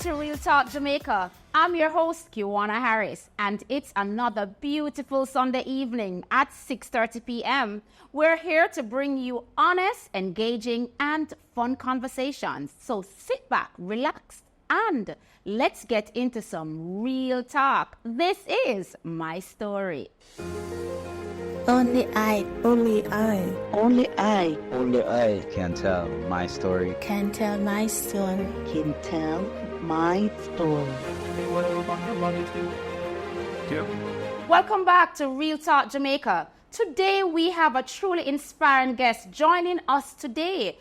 to Real Talk Jamaica. I'm your host, Quanna Harris, and it's another beautiful Sunday evening at 6:30 p.m. We're here to bring you honest, engaging, and fun conversations. So sit back, relax, and let's get into some real talk. This is my story. Only I can tell my story. can tell my story. Can tell my story. Welcome back to Real Talk Jamaica. Today we have a truly inspiring guest joining us today.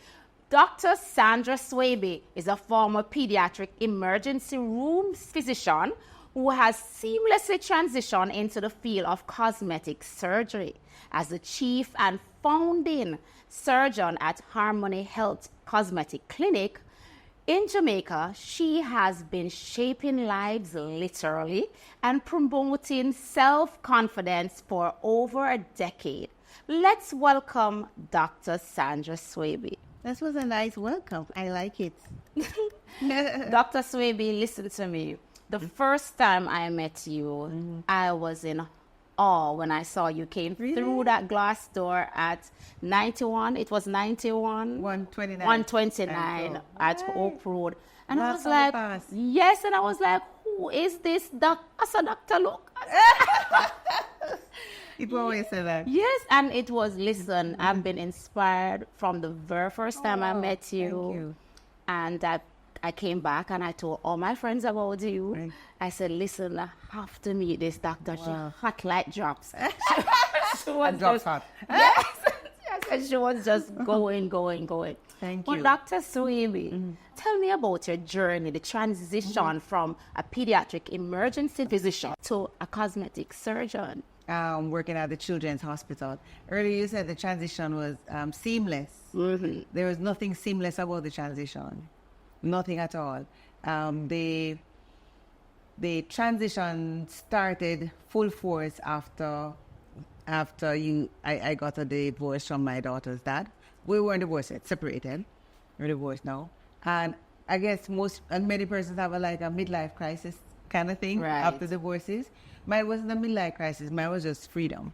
Dr. Sandra Swaby is a former pediatric emergency room physician who has seamlessly transitioned into the field of cosmetic surgery. As the chief and founding surgeon at Harmony Health Cosmetic Clinic in Jamaica, she has been shaping lives literally and promoting self-confidence for over a decade. Let's welcome Dr. Sandra Swaby. That was a nice welcome. I like it. Dr. Swaby, listen to me. The first time I met you, I was in awe when I saw you came through that glass door at 91. It was 91. 129. 129 at Oak Road. And I That's was on the like, pass. yes. And I was like, who is this doc? I said, Dr. Look. People always say that. Yes, and it was, listen, I've been inspired from the very first time I met you. Thank you. And I came back and I told all my friends about you. Right. I said, listen, I have to meet this doctor. She hot like drops. She was Drops just, hot. yes, yes, and she was just going. Thank Well, you. Dr. Swaby, tell me about your journey, the transition from a pediatric emergency physician to a cosmetic surgeon. Working at the Children's Hospital. Earlier you said the transition was seamless. There was nothing seamless about the transition. Nothing at all. The transition started full force after I got a divorce from my daughter's dad. We weren't divorced yet, separated. We're divorced now. And I guess many persons have a midlife crisis kind of thing Right. after divorces. Mine wasn't a midlife crisis. Mine was just freedom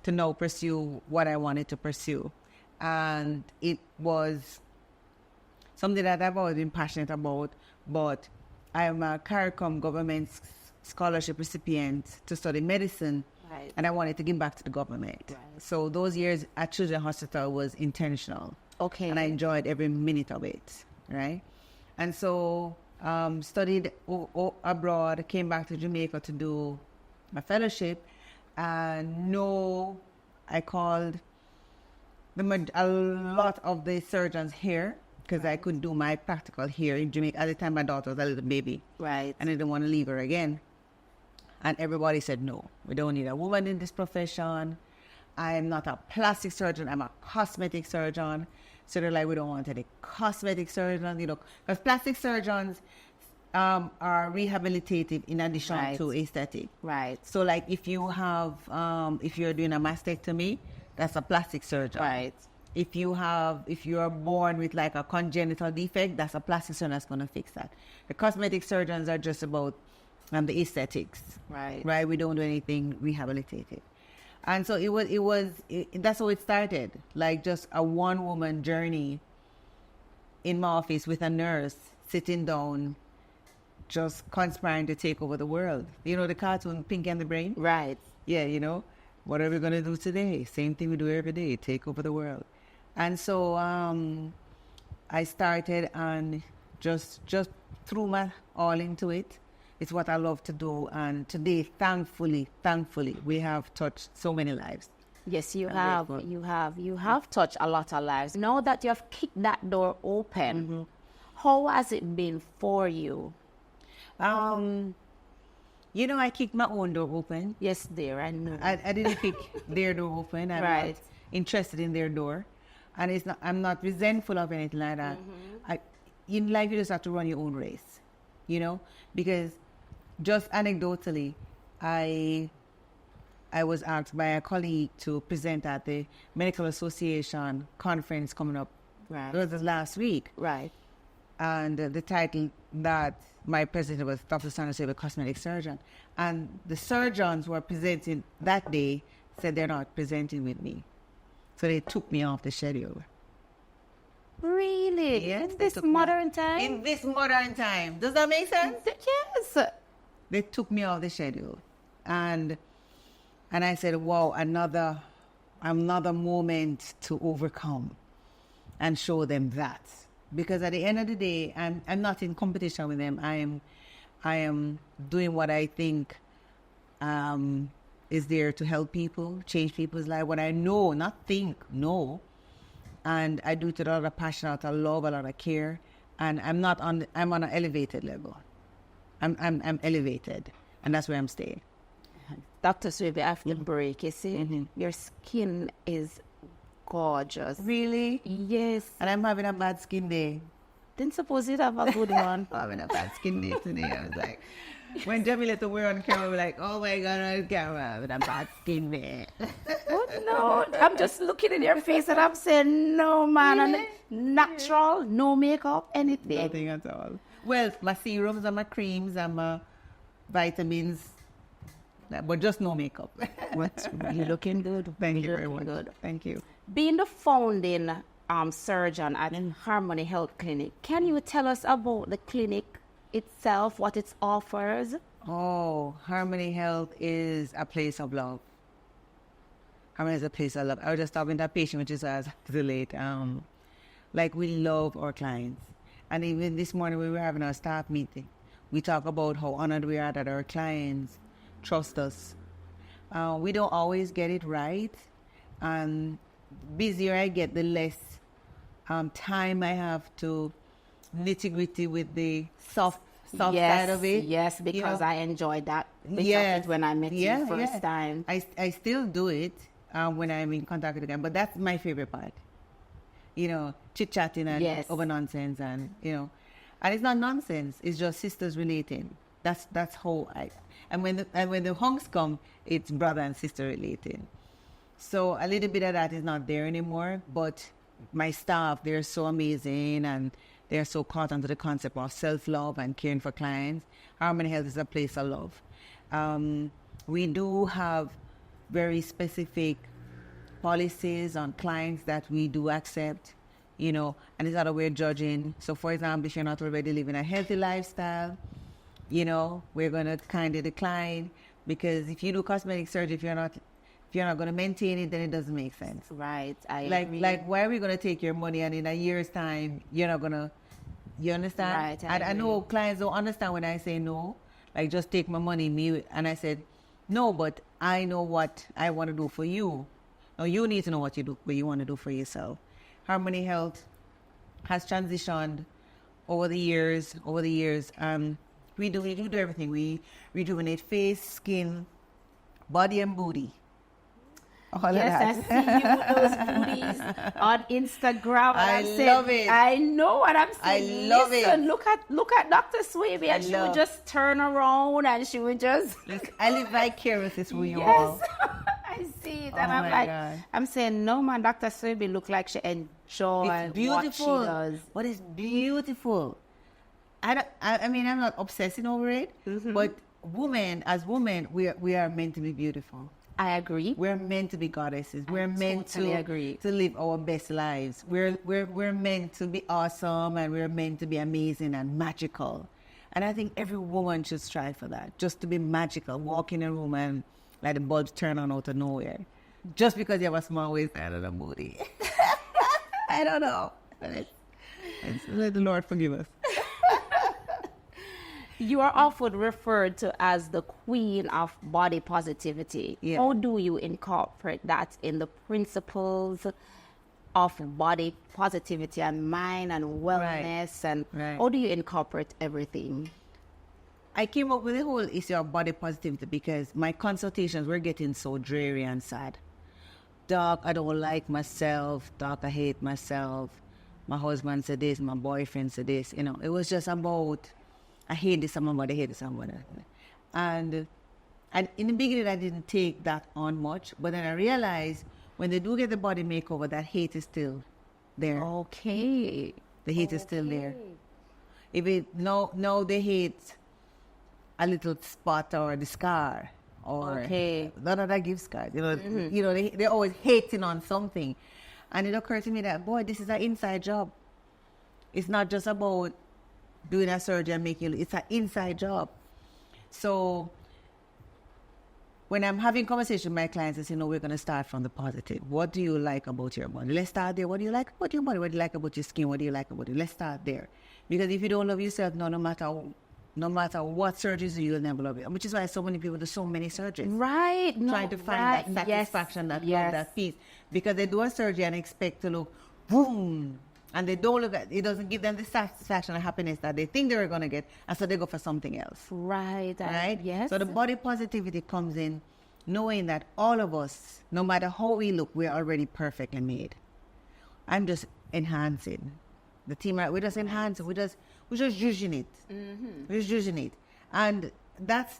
to now pursue what I wanted to pursue. And it was something that I've always been passionate about, but I am a CARICOM government scholarship recipient to study medicine, Right. and I wanted to give back to the government. Right. So those years at Children's Hospital was intentional. Okay. And I enjoyed every minute of it, right? And so studied abroad, came back to Jamaica to do my fellowship, and I called a lot of the surgeons here because I couldn't do my practical here in Jamaica. At the time, my daughter was a little baby, Right. and I didn't want to leave her again. And everybody said, no, we don't need a woman in this profession. I am not a plastic surgeon, I'm a cosmetic surgeon. So they're like, we don't want any cosmetic surgeons, because plastic surgeons are rehabilitative in addition Right. to aesthetic. Right. So like if you have, if you're doing a mastectomy, that's a plastic surgeon. Right. If you are born with like a congenital defect, that's a plastic surgeon that's going to fix that. The cosmetic surgeons are just about the aesthetics. Right. Right. We don't do anything rehabilitative. And so that's how it started. Like just a one-woman journey in my office with a nurse sitting down, just conspiring to take over the world. You know the cartoon Pinky and the Brain? Right. Yeah, what are we going to do today? Same thing we do every day, take over the world. And so I started and just threw my all into it. It's what I love to do. And today, thankfully, we have touched so many lives. Yes, you I'm have. grateful. You have touched a lot of lives. Now that you have kicked that door open, how has it been for you? I kicked my own door open. Yes, dear, I know. I didn't kick their door open. I'm Right. not interested in their door. And I'm not resentful of anything like that. In life, you just have to run your own race, because just anecdotally, I was asked by a colleague to present at the Medical Association conference coming up. Right. It was last week. Right. And the title that my president was Dr. Sandra Swaby, cosmetic surgeon. And the surgeons who were presenting that day said they're not presenting with me. So they took me off the schedule. Really? Yes, In they this took me modern time? In this modern time. Does that make sense? Yes. They took me off the schedule. And I said, wow, another moment to overcome and show them that. Because at the end of the day, I'm not in competition with them. I am doing what I think is there to help people, change people's life. What I know, not think, know. And I do it with a lot of passion, a lot of love, a lot of care. And I'm on an elevated level. I'm elevated. And that's where I'm staying. Dr. Swaby, after break, you see, your skin is gorgeous. Really? Yes. And I'm having a bad skin day. Didn't suppose you'd have a good one. I'm having a bad skin day today. I was like, when Jamelia to wear on camera, we're like, oh my God, on camera, I'm having a bad skin day. Oh no, I'm just looking in your face and I'm saying, no man, Really? natural, no makeup, anything. Nothing at all. Well, my serums and my creams and my vitamins, but just no makeup. You're looking good. Thank you You're very looking much. good. Thank you. Being the founding surgeon at Harmony Health Clinic, can you tell us about the clinic itself, what it offers? Oh, Harmony Health is a place of love. Harmony is a place of love. I was just talking to a patient, which is as late. Like, we love our clients. And even this morning, we were having our staff meeting. We talk about how honored we are that our clients trust us. We don't always get it right. Busier I get, the less time I have to nitty-gritty with the soft side of it. Yes, because I enjoyed that. Yes. When I met you first time. I still do it when I'm in contact with them, but that's my favorite part. Chit-chatting and over nonsense and, and it's not nonsense. It's just sisters relating. That's how and when the hunks come, it's brother and sister relating. So a little bit of that is not there anymore, but my staff, they're so amazing and they're so caught onto the concept of self-love and caring for clients. Harmony Health is a place of love. We do have very specific policies on clients that we do accept, and it's not that we're judging. So, for example, if you're not already living a healthy lifestyle, we're going to kind of decline, because if you do cosmetic surgery, if you're not going to maintain it, then it doesn't make sense. Right. I agree. Like, why are we going to take your money and in a year's time, you're not going to, you understand? Right. I know clients don't understand when I say no, like, just take my money, and I said, no, but I know what I want to do for you. Now, you need to know what you want to do for yourself. Harmony Health has transitioned over the years. We do everything. We rejuvenate face, skin, body, and booty. All of that. I see you with those booties on Instagram. I love it. I know what I'm saying. I love it. Look at Dr. Swaby, and she would just turn around and she would just. I live vicariously through you Yes. all. I see it, Oh and I'm my like, God. I'm saying, no man, Dr. Swaby look like she enjoys It's beautiful. what she does. What is beautiful? I mean, I'm not obsessing over it, but as women, we are meant to be beautiful. I agree. We're meant to be goddesses. We're meant totally agree. to live our best lives. We're meant to be awesome, and we're meant to be amazing and magical. And I think every woman should strive for that, just to be magical, walk in a room and like the bulbs turn on out of nowhere. Just because you have a small waist and a booty. I don't know. Let the Lord forgive us. You are often referred to as the queen of body positivity. Yeah. How do you incorporate that in the principles of body positivity and mind and wellness? And how do you incorporate everything? I came up with the whole issue of body positivity because my consultations were getting so dreary and sad. Doc, I don't like myself. Doc, I hate myself. My husband said this. My boyfriend said this. It was just about, I hate this somebody, I hate this somebody. And in the beginning, I didn't take that on much. But then I realized when they do get the body makeover, that hate is still there. Okay. The hate is still there. If it no, they hate a little spot or the scar or none of that gives scars. You know, they're always hating on something, and it occurred to me that boy, this is an inside job. It's not just about doing a surgery and making it's an inside job. So when I'm having conversations with my clients, I say, no, we're going to start from the positive. What do you like about your body? Let's start there. What do you like about your body? What do you like about your skin? What do you like about it? Let's start there. Because if you don't love yourself, no matter what surgeries you'll never love it. Which is why so many people do so many surgeries. Right. Trying to find that satisfaction, that love, that peace. Because they do a surgery and expect to look boom. And they don't look at it, doesn't give them the satisfaction and happiness that they think they were going to get. And so they go for something else. Right. Right? Yes. So the body positivity comes in knowing that all of us, no matter how we look, we're already perfectly made. I'm just enhancing. The team, we're just enhancing. We're just using it. We're just using it. And that's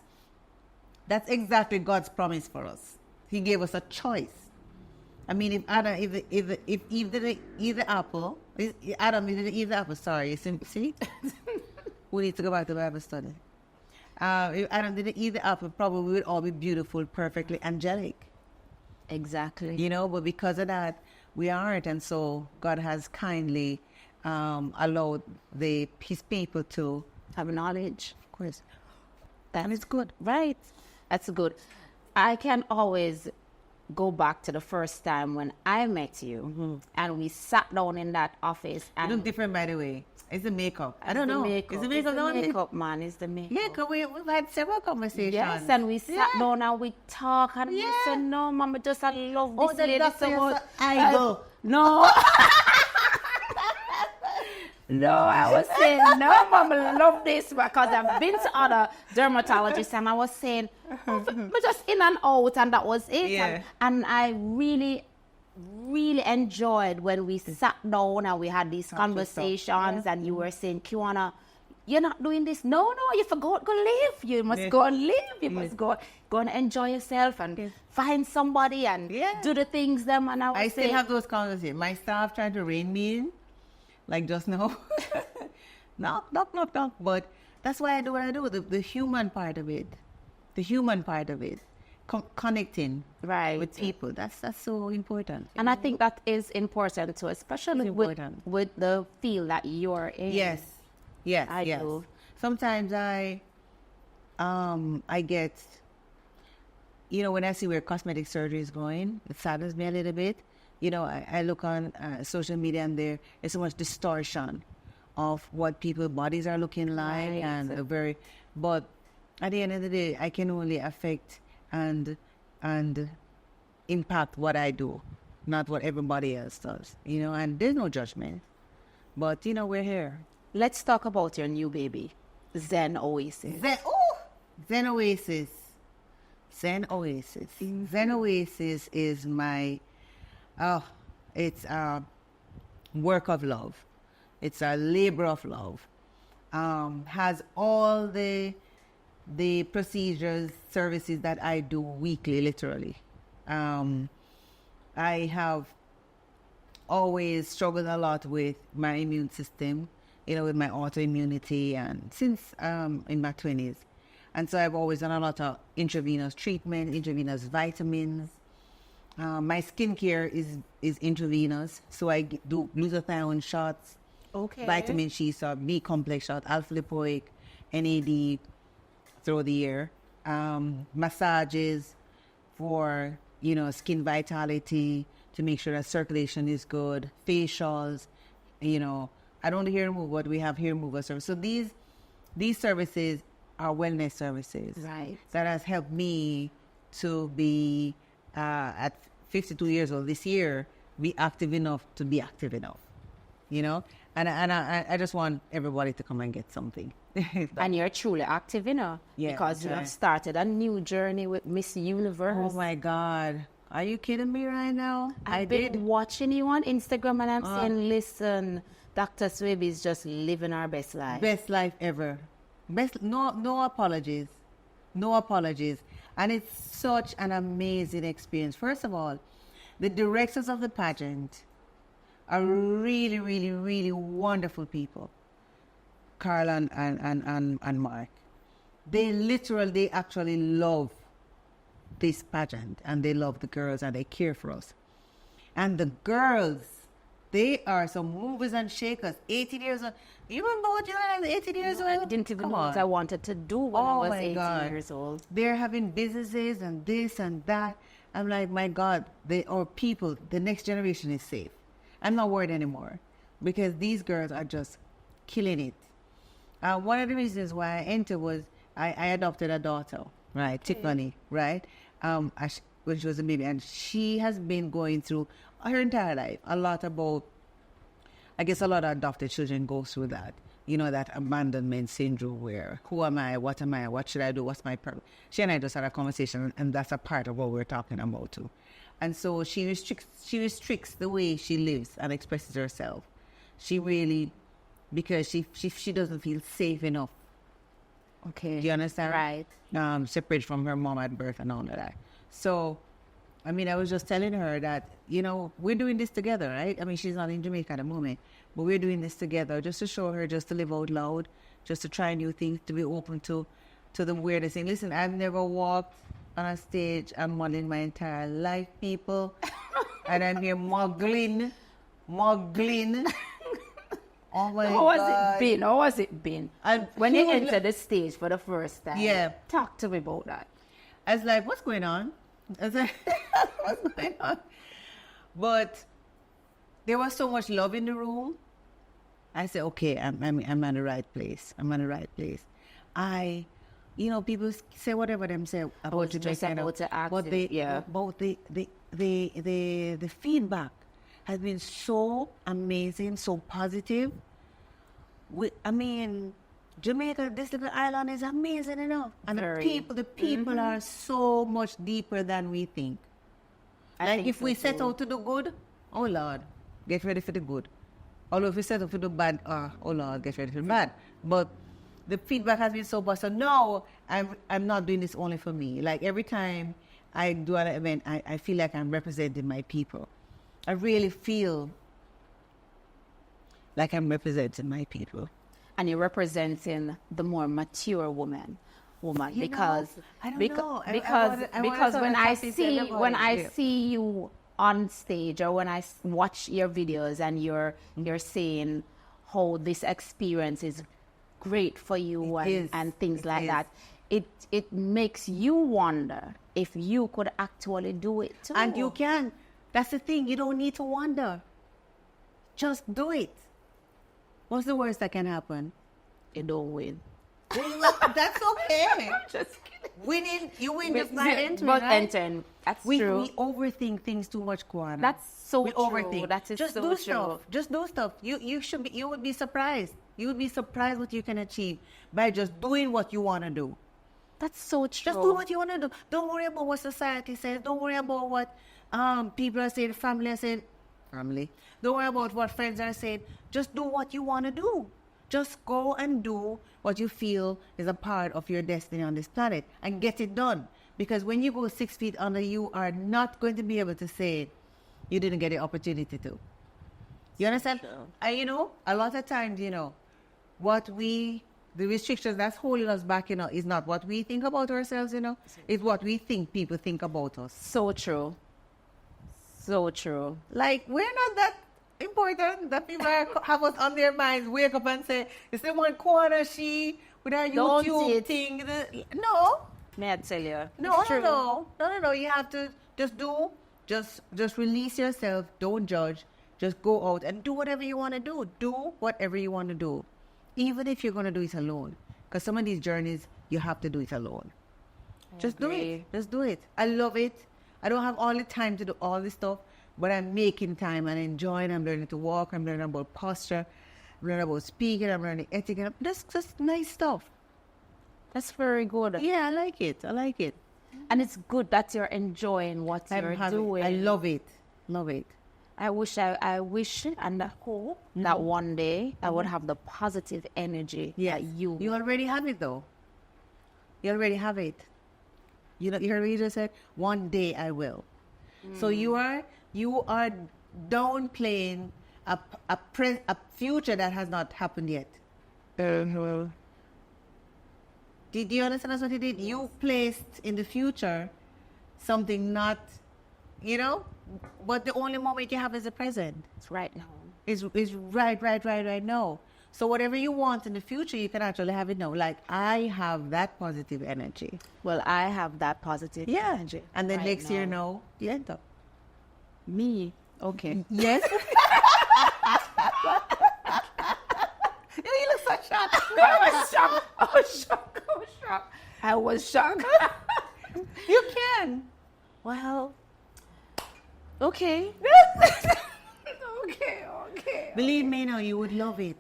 exactly God's promise for us. He gave us a choice. I mean, if Adam, if Eve didn't eat the apple, Adam didn't eat the apple. Sorry, see, we need to go back to Bible study. If Adam didn't eat the apple, probably we would all be beautiful, perfectly angelic. Exactly. You know, but because of that, we aren't, and so God has kindly allowed His people to have knowledge. Of course, that is good, right? That's good. I can always go back to the first time when I met you and we sat down in that office. And you look different, by the way. It's the makeup. I don't know. It's the makeup, man. It's the makeup. Yeah, because we've had several conversations. Yes, and we sat down and we talked and we said, no, Mama, I love this lady so much. I go. No. No, I was saying, no, Mama, love this because I've been to other dermatologists and I was saying, but just in and out, and that was it. Yeah. And I really, really enjoyed when we sat down and we had these conversations and you were saying, Quanna, you're not doing this. No, you forgot to live. You must go and live. You must go and enjoy yourself and find somebody and do the things them. And I still have those conversations. My staff tried to rein me in. Like just now. knock. But that's why I do what I do. The human part of it. The human part of it. Connecting with people. That's so important. And I think that is important too, especially with the field that you're in. Yes. I do. Sometimes I get, when I see where cosmetic surgery is going, it saddens me a little bit. I look on social media and there is so much distortion of what people's bodies are looking like, but at the end of the day, I can only affect and impact what I do, not what everybody else does, and there's no judgment, but we're here. Let's talk about your new baby, Zen Oasis. Zen Oasis. Zen Oasis is my it's a work of love. It's a labor of love. Has all the procedures, services that I do weekly, literally. I have always struggled a lot with my immune system, with my autoimmunity, and since in my 20s. And so I've always done a lot of intravenous treatment, intravenous vitamins. My skincare is intravenous, so I do glutathione shots, vitamin C, so B complex shot, alpha lipoic, NAD through the year, massages for skin vitality to make sure that circulation is good, facials, I don't do hair removal, but we have hair removal service. So these services are wellness services, right? That has helped me to be at 52 years old this year, be active enough to be active enough, and I just want everybody to come and get something. And you're truly active, because you have started a new journey with Miss Universe. Oh my God, are you kidding me right now? I've been watching you on Instagram and I'm saying, listen, Dr. Swaby is just living our best life. Best life ever. No apologies. No apologies. And it's such an amazing experience. First of all, the directors of the pageant are really, really, really wonderful people. Carl and Mark. They actually love this pageant, and they love the girls, and they care for us. And the girls, they are some movers and shakers. 18 years old. You remember what you were 18 years old? I didn't even know what I wanted to do when I was 18 years old. They're having businesses and this and that. I'm like, my God, our people, the next generation is safe. I'm not worried anymore because these girls are just killing it. One of the reasons why I entered was I adopted a daughter, right, Tiffany, right, when she was a baby, and she has been going through her entire life a lot about, I guess a lot of adopted children go through that, that abandonment syndrome where, who am I, what should I do, what's my purpose? She and I just had a conversation, and that's a part of what we're talking about too. And so she restricts the way she lives and expresses herself. She really, because she doesn't feel safe enough. Okay. Do you understand? Right. Separated from her mom at birth and all of that. So, I was just telling her that, we're doing this together, right? She's not in Jamaica at the moment, but we're doing this together just to show her, just to live out loud, just to try new things, to be open to the weirdest thing. Listen, I've never walked on a stage and modeling my entire life, people. And I'm here muggling. Oh my God. How was it been? When you entered the stage for the first time? Yeah. Talk to me about that. I was like, what's going on? I was like, what's going on? But there was so much love in the room. I said, okay, I'm in the right place. I'm in the right place. People say whatever them say about Jamaica, but the feedback has been so amazing, so positive. Jamaica, this little island is amazing enough. And the people are so much deeper than we think. If we set out to do good, oh Lord, get ready for the good. Although if we set out to do bad, oh Lord, get ready for the bad. But the feedback has been so positive. So now I'm not doing this only for me. Like every time I do an event, I feel like I'm representing my people. I really feel like I'm representing my people. And you're representing the more mature woman, because when I see you on stage, or when I watch your videos and you're saying how this experience is great for you and things like that, it makes you wonder if you could actually do it too. And you can. That's the thing. You don't need to wonder. Just do it. What's the worst that can happen? You don't win. That's okay. Just kidding. You win just by entering. But right? entering. That's we, true. We overthink things too much, Quanna. That's so true. Overthink. That is just so do true. Stuff. Just do stuff. You would be surprised. You would be surprised what you can achieve by just doing what you want to do. That's so true. Just do what you want to do. Don't worry about what society says. Don't worry about what people are saying, family are saying. Don't worry about what friends are saying. Just do what you want to do. Just go and do what you feel is a part of your destiny on this planet and get it done. Because when you go 6 feet under, you are not going to be able to say you didn't get the opportunity to. You understand? Sure. A lot of times, the restrictions that's holding us back, is not what we think about ourselves, It's what we think people think about us. So true. So true. Like, we're not that important that people have us on their minds, wake up and say, is there one Quanna, she, with her YouTube thing? No. May I tell you? No. You have to just do, just release yourself. Don't judge. Just go out and do whatever you want to do. Do whatever you want to do. Even if you're going to do it alone. Because some of these journeys, you have to do it alone. Just do it. Just do it. I love it. I don't have all the time to do all this stuff, but I'm making time and enjoying. I'm learning to walk. I'm learning about posture. I'm learning about speaking. I'm learning etiquette. That's just nice stuff. That's very good. Yeah, I like it. And it's good that you're enjoying what you're doing. I love it. Love it. I wish and I hope that one day I would have the positive energy that you... You already have it, though. You already have it. You heard what you just said? One day I will. So you are downplaying a future that has not happened yet. Did you understand that's what you did? You placed in the future something not, but the only moment you have is the present. It's right now. Is right now. So whatever you want in the future, you can actually have it now. Like, I have that positive energy. Well, I have that positive energy. And then right next year, now. no, you end up. Me. Okay. Yes. You look so shocked. I was shocked. You can. Well, okay. Okay. Believe me, now you would love it.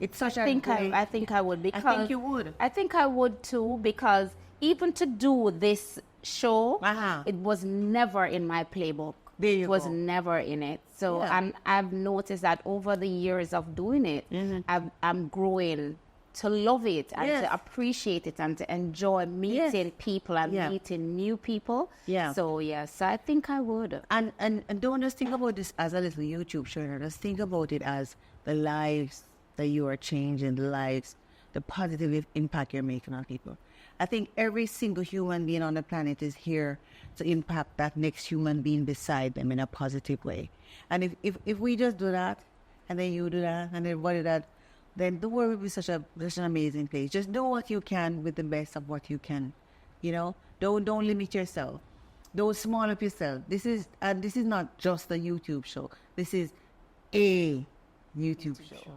It's such a great... I think I would, because I think you would. I think I would too, because even to do this show, it was never in my playbook. There you It was go. never in it. So Yeah. and I've noticed that over the years of doing it, I'm growing to love it and to appreciate it and to enjoy meeting people and meeting new people. Yeah. So so I think I would. And don't just think about this as a little YouTube show. Just think about it as the lives that you are changing, the positive impact you're making on people. I think every single human being on the planet is here to impact that next human being beside them in a positive way. And if we just do that, and then you do that, and everybody do that, then the world will be such an amazing place. Just do what you can with the best of what you can. Don't limit yourself. Don't small up yourself. This is not just a YouTube show. This is a YouTube show.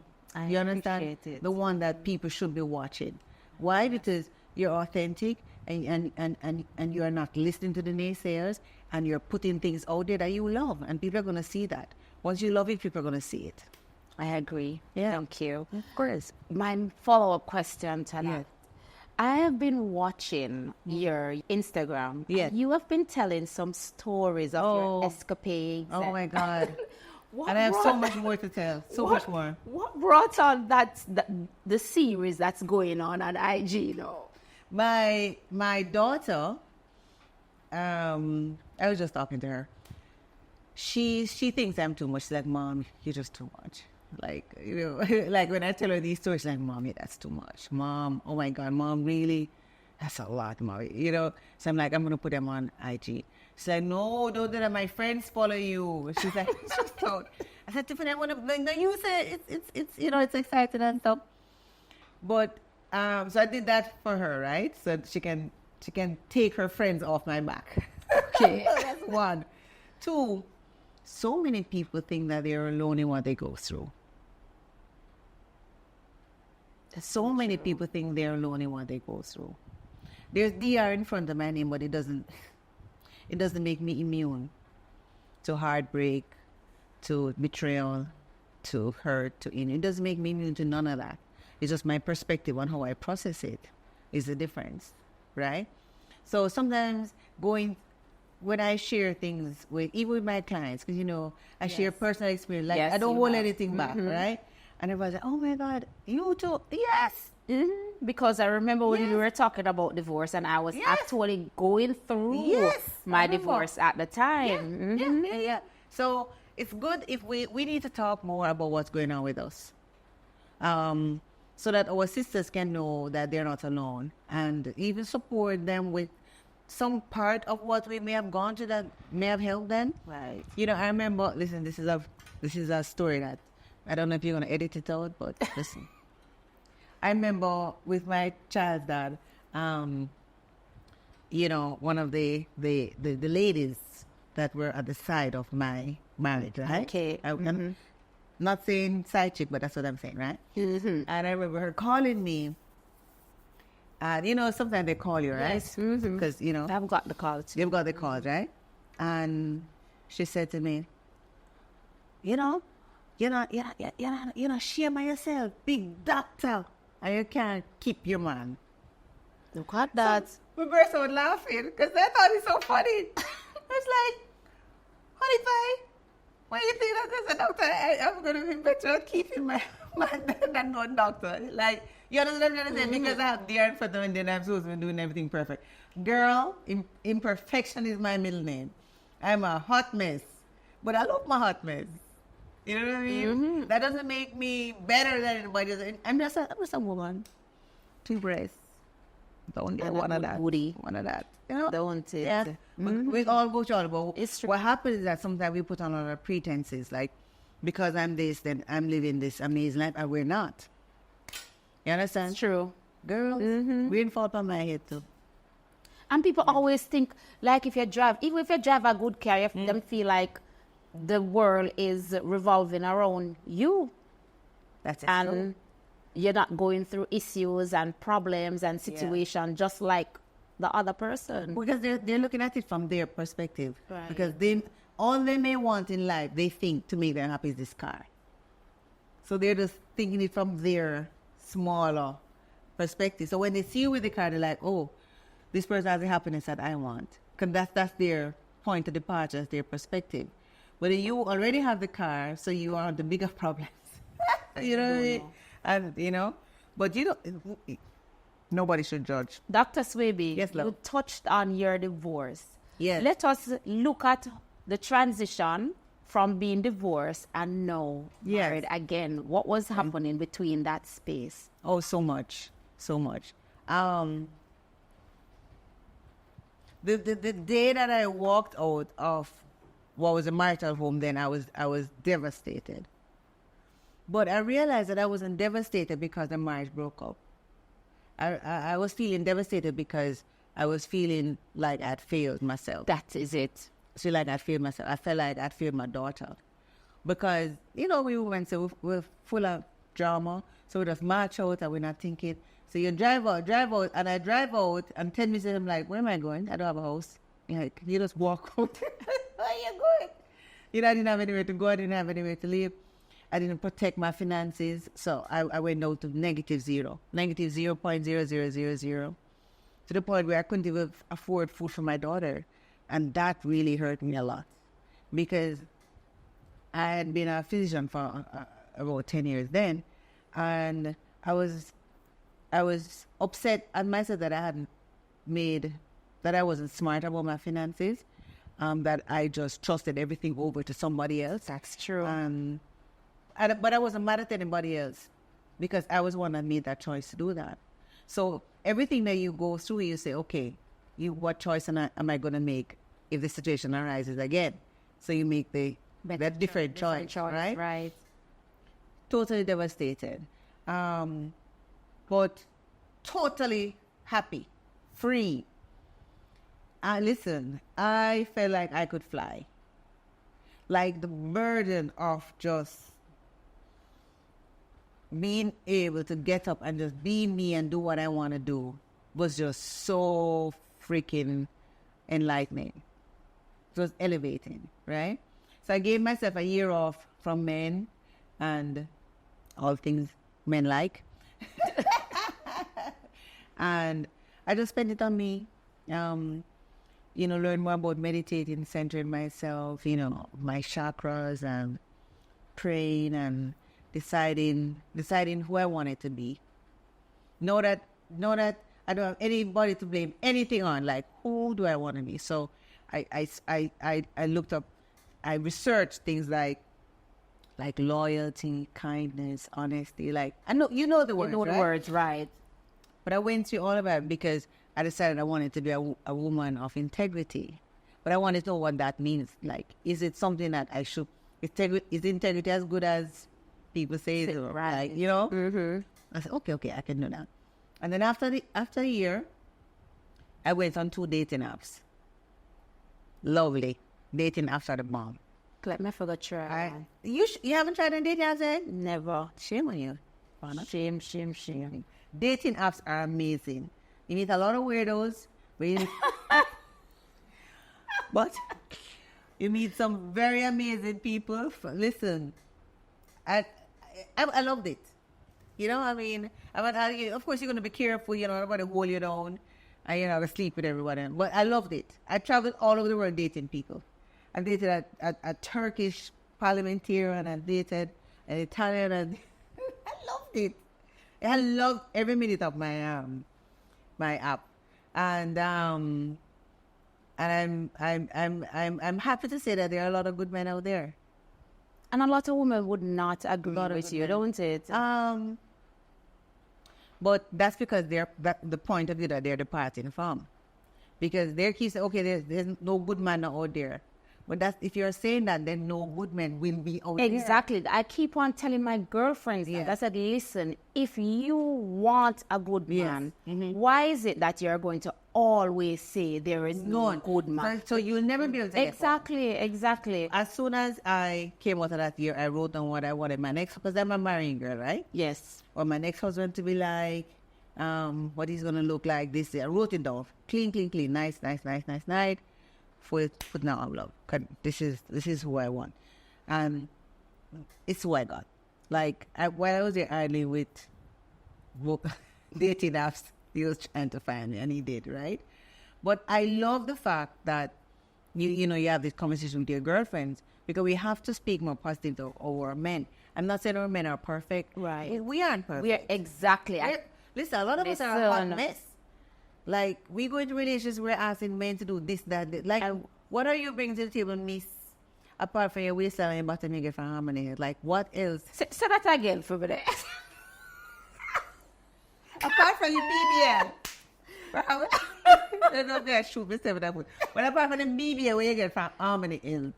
You understand? appreciate it. The one that people should be watching. Why? Because you're authentic and you are not listening to the naysayers, and you're putting things out there that you love, and people are going to see that. Once you love it, people are going to see it. I agree. Yeah. Thank you. Of course. My follow-up question to that. Yes. I have been watching your Instagram. Yes. You have been telling some stories of your escapades. Oh and- my God. What And I have so brought- much more to tell. Much more. What brought on the series that's going on IG now? My daughter, I was just talking to her. She thinks I'm too much. She's like, Mom, you're just too much. Like, like when I tell her these stories, she's like, Mommy, that's too much. Mom, oh my God, Mom, really? That's a lot, Mommy. So I'm like, I'm going to put them on IG. She's like, no, don't do that. My friends follow you. She's like, just don't. I said, Tiffany, I want to, no, you say it's it's exciting and stuff. But, so I did that for her, right? So she can take her friends off my back. Okay. That's one. Two, so many people think that they're alone in what they go through. So many people think they're alone in what they go through. There's DR in front of my name, but it doesn't make me immune to heartbreak, to betrayal, to hurt, it doesn't make me immune to none of that. It's just my perspective on how I process it is the difference, right? So sometimes when I share things even with my clients, because I share personal experience, like I don't hold anything back, right? And everybody's like, oh my God, you too? Yes. Mm-hmm. Because I remember when we were talking about divorce, and I was actually going through my divorce at the time. Yeah. So it's good if we need to talk more about what's going on with us, so that our sisters can know that they're not alone, and even support them with some part of what we may have gone through that may have helped them. Right. I remember. Listen, this is a story that I don't know if you're gonna edit it out, but listen. I remember with my child's dad, one of the ladies that were at the side of my marriage, right? Okay. I'm not saying side chick, but that's what I'm saying, right? Mm-hmm. And I remember her calling me. And sometimes they call you, right? Yes. Mm-hmm. Because I've got the call too. you've got the call, right? And she said to me, you're not shame by yourself, big doctor, and you can't keep your man. Look at that. So we burst out laughing because I thought it's so funny. It's like, honey pie, why you think that as a doctor I'm going to be better at keeping my man than no doctor? Like, you understand what I'm saying? Because I have deer in front of me and then I'm supposed to be doing everything perfect. Girl, imperfection is my middle name. I'm a hot mess, but I love my hot mess. You know what I mean? That doesn't make me better than anybody else. I'm just a woman. 2 breasts. Don't get one of that. Booty. One of that. You know? Don't it? Yeah. We all go through all, but It's true. what happens is that sometimes we put on our pretenses, like, because I'm this, then I'm living this amazing life, and we're not. You understand? It's true. Girls, we fall on my head too. And people always think, like, even if you drive a good car, you them feel like the world is revolving around you. That's it. And you're not going through issues and problems and situations just like the other person. Because they're looking at it from their perspective. Right. Because all they may want in life, they think to make them happy is this car. So they're just thinking it from their smaller perspective. So when they see you with the car, they're like, oh, this person has the happiness that I want. Because that's their point of departure, that's their perspective. But you already have the car, so you are the bigger problems. You know what I mean? And, you know, but you don't, nobody should judge. Dr. Swaby, Yes, love. you touched on your divorce. Yes. Let us look at the transition from being divorced and now Yes. married again. What was happening between that space? Oh, so much. So much. The day that I walked out of what was a marital home, then I was devastated. But I realized that I wasn't devastated because the marriage broke up. I was feeling devastated because I was feeling like I'd failed myself. That is it. Feel like I'd failed myself. I felt like I'd failed my daughter. Because, you know, we went, so we're full of drama. So we just march out and we're not thinking. So you drive out, and I drive out, and 10 minutes later, I'm like, where am I going? I don't have a house. You're like, you just walk out. Where are you going? You know, I didn't have anywhere to go. I didn't have anywhere to live. I didn't protect my finances. So I went down to negative 0.0000, to the point where I couldn't even afford food for my daughter. And that really hurt me a lot because I had been a physician for about 10 years then. And I was upset at myself that I wasn't smart about my finances, that I just trusted everything over to somebody else. That's true. But I wasn't mad at anybody else because I was the one that made that choice to do that. So everything that you go through, you say, okay, what choice am I going to make if the situation arises again? So you make that different choice, right? Right. Totally devastated. But totally happy, free. Listen, I felt like I could fly. Like the burden of just being able to get up and just be me and do what I want to do was just so freaking enlightening. It was elevating, right? So I gave myself a year off from men and all things men like. And I just spent it on me. Learn more about meditating, centering myself, my chakras, and praying and deciding who I wanted to be. Know that I don't have anybody to blame anything on. Like, who do I want to be? So I looked up, I researched things like loyalty, kindness, honesty. Like, I know you know the words, You know the right? words, right? But I went through all of that because I decided I wanted to be a woman of integrity. But I wanted to know what that means. Like, is it something that I should... Is integrity as good as people say it? Right. Like, Mm-hmm. I said, okay, I can do that. And then after a year, I went on 2 dating apps. Lovely. Dating apps are the bomb. Let me forget try. You haven't tried on dating apps yet? Never. Shame on you. Quanna. Shame. Dating apps are amazing. You meet a lot of weirdos, but you meet some very amazing people. Listen, I loved it. Of course you're going to be careful, nobody hold you down, and you're not going to sleep with everybody. But I loved it. I traveled all over the world dating people. I dated a Turkish parliamentarian, I dated an Italian, and I loved it. I loved every minute of my my app, and I'm happy to say that there are a lot of good men out there. And a lot of women would not agree with you, don't it? But that's because the point of view that they're departing from. Because they keep saying, okay, there's no good man out there. But that's, if you're saying that, then no good men will be out there. Exactly. I keep on telling my girlfriends that. I said, listen, if you want a good man, why is it that you're going to always say there is no good man? So you'll never be able to Exactly. As soon as I came out of that year, I wrote down what I wanted my next, because I'm a marrying girl, right? Yes. Or my next husband to be like, what he's going to look like, this. I wrote it down. Clean, nice. Put now on love. This is who I want. And it's who I got. Like, while I was there early with dating apps, he was trying to find me, and he did, right? But I love the fact that you have this conversation with your girlfriends, because we have to speak more positive to our men. I'm not saying our men are perfect. Right. We aren't perfect. We are exactly. Listen, a lot of us are a hot mess. Like, we go into relationships, we're asking men to do this, that. Like, what are you bringing to the table, miss? Apart from your waistline and your bottom you get from Harmony. Like, what else? Say that again for me there. Apart from your BBL. But apart from the BBL, where you get from Harmony else.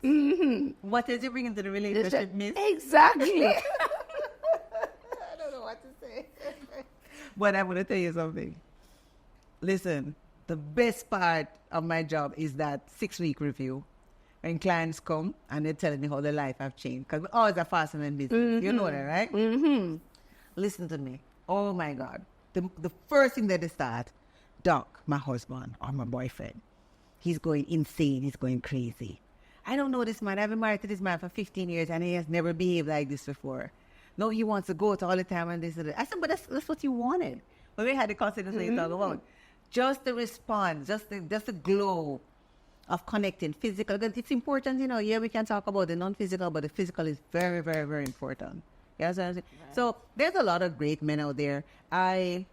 What else you bring into the relationship, miss? Exactly. I don't know what to say. But I'm going to tell you something. Listen, the best part of my job is that 6-week review. When clients come and they're telling me how their life have changed. Because we always are faster than business. You know that, right? Listen to me. Oh, my God. The first thing that they start, Doc, my husband or my boyfriend, he's going insane. He's going crazy. I don't know this man. I've been married to this man for 15 years and he has never behaved like this before. No, he wants to go out all the time and this and that. I said, but that's what you wanted. But we had the conversation you talk about. Just the response, just the glow of connecting physical. It's important, yeah, we can talk about the non-physical, but the physical is very, very, very important. Yes, right. So there's a lot of great men out there. I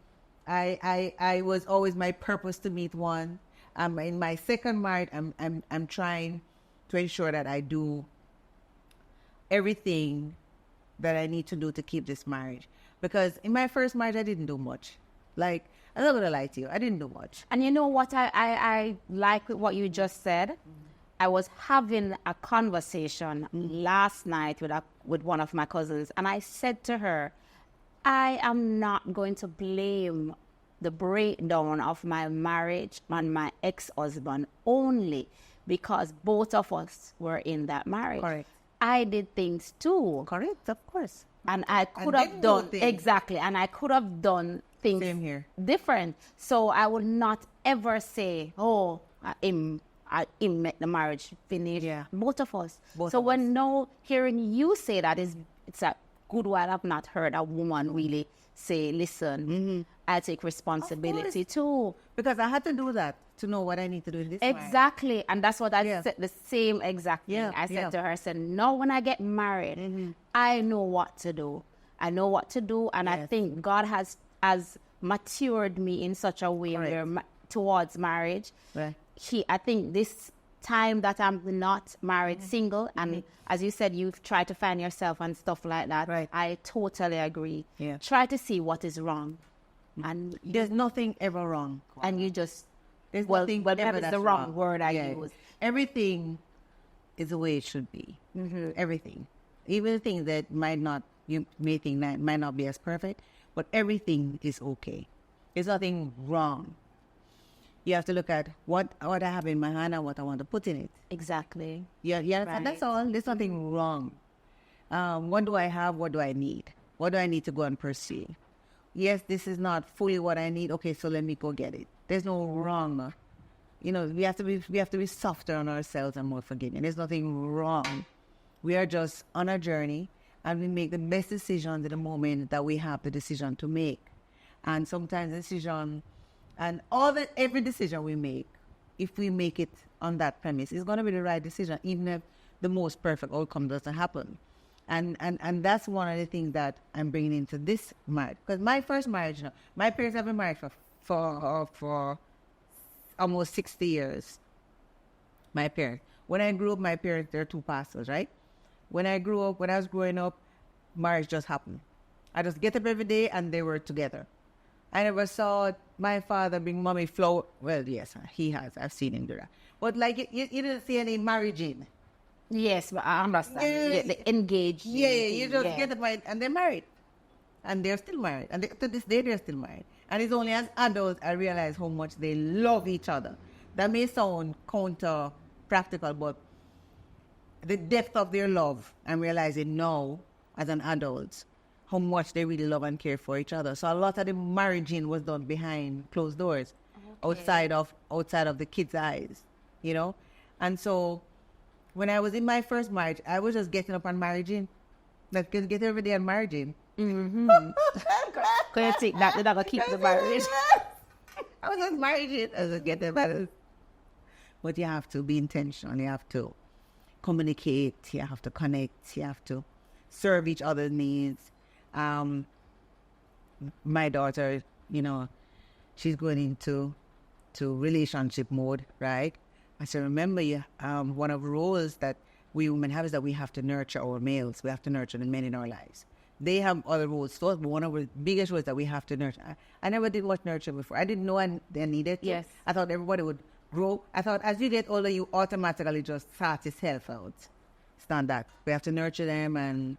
was always my purpose to meet one. In my second marriage, I'm trying to ensure that I do everything that I need to do to keep this marriage. Because in my first marriage, I didn't do much. Like, I'm not going to lie to you. I didn't do much. And you know what I like with what you just said? I was having a conversation last night with one of my cousins, and I said to her, I am not going to blame the breakdown of my marriage on my ex-husband only because both of us were in that marriage. Correct. I did things too. Correct, of course. And I could have done, exactly, and I could have done things Same here. different. So I would not ever say, oh, him make the marriage finish. Yeah. Both of us. Both of us. Now hearing you say that, it's a good while I've not heard a woman really say, listen, I take responsibility too. Because I had to do that to know what I need to do in this marriage. Exactly. And that's what I said, the same exact thing. I said to her, I said, no, when I get married, I know what to do. I know what to do. And I think God has matured me in such a way where towards marriage. Right. I think this time that I'm not married, single, and as you said, you've tried to find yourself and stuff like that. Right. I totally agree. Yeah. Try to see what is wrong. And there's nothing ever wrong. And you just, there's nothing maybe ever it's that's the wrong word I use. Everything is the way it should be. Everything. Even the things that you may think that might not be as perfect, but everything is okay. There's nothing wrong. You have to look at what I have in my hand and what I want to put in it. Exactly. Yeah, Right. That's all. There's nothing wrong. What do I have? What do I need? What do I need to go and pursue? Yes, this is not fully what I need. Okay, so let me go get it. There's no wrong. We have to be softer on ourselves and more forgiving. There's nothing wrong. We are just on a journey, and we make the best decisions at the moment that we have the decision to make. And sometimes every decision we make, if we make it on that premise, is going to be the right decision, even if the most perfect outcome doesn't happen. And that's one of the things that I'm bringing into this marriage. Because my first marriage, my parents have been married for almost 60 years. My parents. When I grew up, my parents, they're two pastors, right? When I was growing up, marriage just happened. I just get up every day and they were together. I never saw my father bring mommy flower. Well, yes, he has. I've seen him do that. But like, you didn't see any marriage in. Yes, but I understand. The engaged. Yeah, you just get up and they're married. And they're still married. And to this day, they're still married. And it's only as adults I realize how much they love each other. That may sound counter-practical, but the depth of their love, I'm realizing now, as an adult, how much they really love and care for each other. So a lot of the marriaging was done behind closed doors, outside of the kids' eyes, you know? And so when I was in my first marriage, I was just getting up and marrying. Like, get every day and marrying. Mm-hmm. Can you take that? They're not going to keep the marriage. I was just marrying. I was just getting married. But you have to be intentional. You have to communicate. You have to connect. You have to serve each other's needs. My daughter, you know, she's going into relationship mode, right? I said, remember, one of the roles that we women have is that we have to nurture our males. We have to nurture the men in our lives. They have other roles too, but one of the biggest roles that we have to nurture. I never did much nurturing before. I didn't know they needed to. Yes. I thought everybody would grow. I thought as you get older, you automatically just sort yourself out. It's not that. We have to nurture them and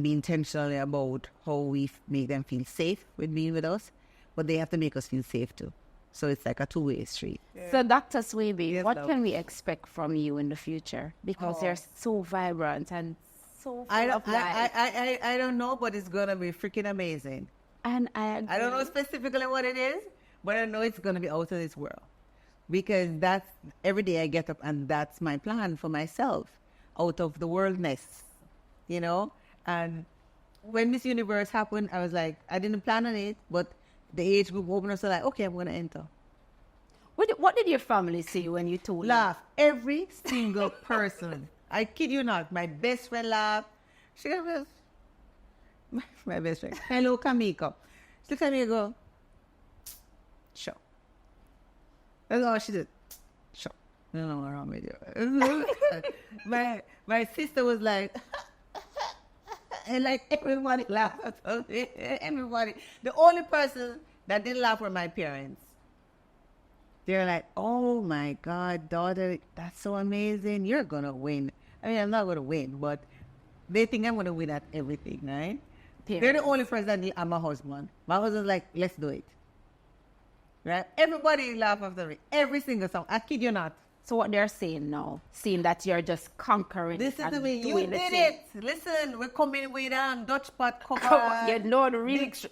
be intentional about how we make them feel safe with being with us, but they have to make us feel safe too. So it's like a two-way street. Yeah. So Dr. Swaby, Yes, what love. can we expect from you in the future? Because you're so vibrant and so full of life. I don't know, but it's going to be freaking amazing. And I don't know specifically what it is, but I know it's going to be out of this world. Because that's, every day I get up and that's my plan for myself, out of the worldness, you know? And when Miss Universe happened, I was like, I didn't plan on it, but the age group opened up, so like, okay, I'm going to enter. What did your family say when you told them? Laugh. Every single person. I kid you not. My best friend laughed. She goes, my best friend. Hello, Kamiko. She looked at me and go, sure. That's all she did. Sure. I don't know what's wrong with you. my sister was like, and like everybody laughed. Everybody. The only person that didn't laugh were my parents. They're like, oh my God, daughter, that's so amazing. You're going to win. I mean, I'm not going to win, but they think I'm going to win at everything, right? Parents. They're the only person that need, I'm a husband. My husband's like, let's do it. Right? Everybody laugh after me. Every single song. I kid you not. So what they're saying now, seeing that you're just conquering. Listen to me. You doing the did thing. it. Listen, we're coming with Dutch pot cover. You know the real, it's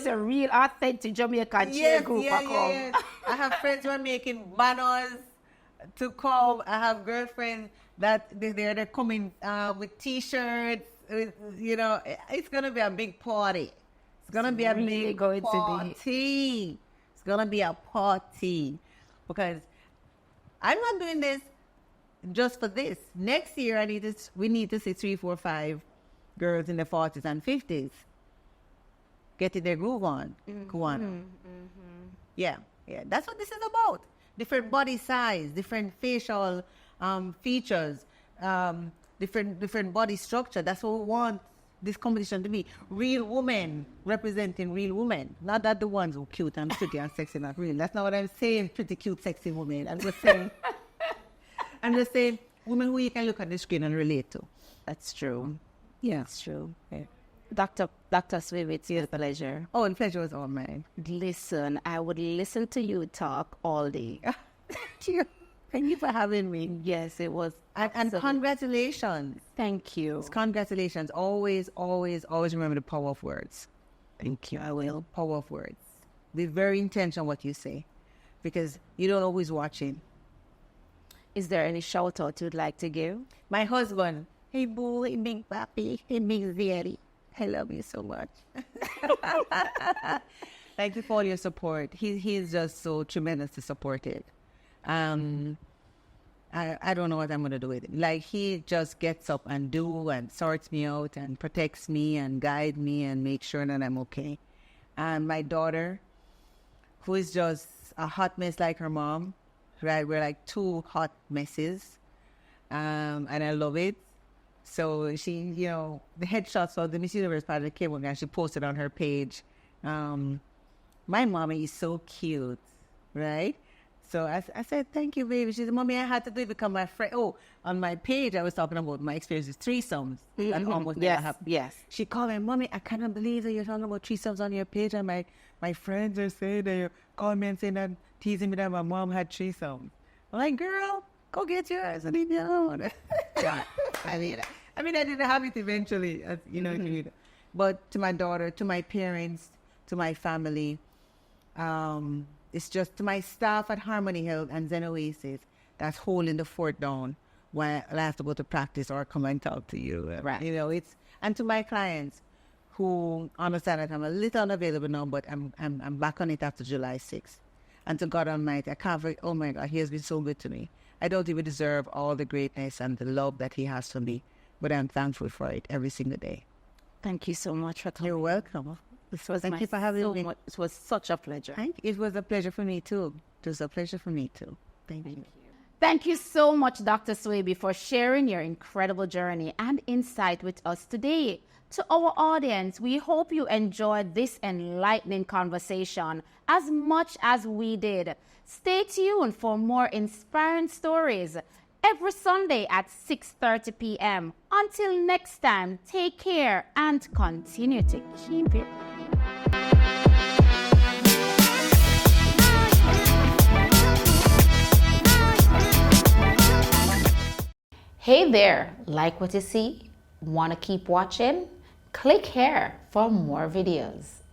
a real authentic Jamaican cheer group. Yes. I have friends who are making banners to come. I have girlfriends that they're coming with T-shirts. You know, it's gonna be a big party. It's gonna be a really big going party. to be. It's gonna be a party because I'm not doing this just for this. Next year, we need to see 3, 4, 5 girls in the 40s and 50s getting their groove on. Quanna. Yeah. That's what this is about. Different body size, different facial features, different body structure. That's what we want this competition to be. Real women representing real women. Not that the ones who are cute and pretty and sexy, not real. That's not what I'm saying, pretty, cute, sexy women. I'm just saying women who you can look at the screen and relate to. That's true. Yeah. That's true. Yeah. Dr. Swaby, it's a pleasure. Oh, the pleasure was all mine. Listen, I would listen to you talk all day. Thank you. Thank you for having me. Yes, it was. And congratulations. Thank you. Congratulations. Always, always, always remember the power of words. Thank you. I will. Power of words. Be very intentional what you say because you don't know who's watching. Is there any shout out you'd like to give? My husband. Hey, boo. Hey, big papi. Hey, big zeri. I love you so much. Thank you for all your support. He's just so tremendously supportive. I don't know what I'm going to do with him. Like, he just gets up and sorts me out and protects me and guides me and makes sure that I'm okay. And my daughter, who is just a hot mess like her mom, right? We're like two hot messes. And I love it. So she, you know, the headshots of the Miss Universe part that came with me, and she posted on her page. My mommy is so cute, right? So I said, thank you, baby. She said, mommy, I had to do it because my friend, on my page, I was talking about my experience with threesomes. And almost never happened. Yes. She called me, mommy, I cannot believe that you're talking about threesomes on your page. And my friends are saying that you called me and saying that, teasing me that my mom had threesomes. I'm like, girl, go get yours and leave me alone. I mean, I didn't have it eventually, you know. But to my daughter, to my parents, to my family, it's just to my staff at Harmony Health and Zen Oasis that's holding the fort down when I have to go to practice or come and talk to you. Right. You know, and to my clients who understand that I'm a little unavailable now, but I'm back on it after July 6th. And to God Almighty, I can't forget, oh my God, He has been so good to me. I don't even deserve all the greatness and the love that He has for me, but I'm thankful for it every single day. Thank you so much for coming. You're welcome. Thank you for having me. It was such a pleasure. It was a pleasure for me too. It was a pleasure for me too. Thank you. Thank you so much, Dr. Swaby, for sharing your incredible journey and insight with us today. To our audience, we hope you enjoyed this enlightening conversation as much as we did. Stay tuned for more inspiring stories every Sunday at 6:30 p.m. Until next time, take care and continue to keep it. Hey there, like what you see? Want to keep watching? Click here for more videos.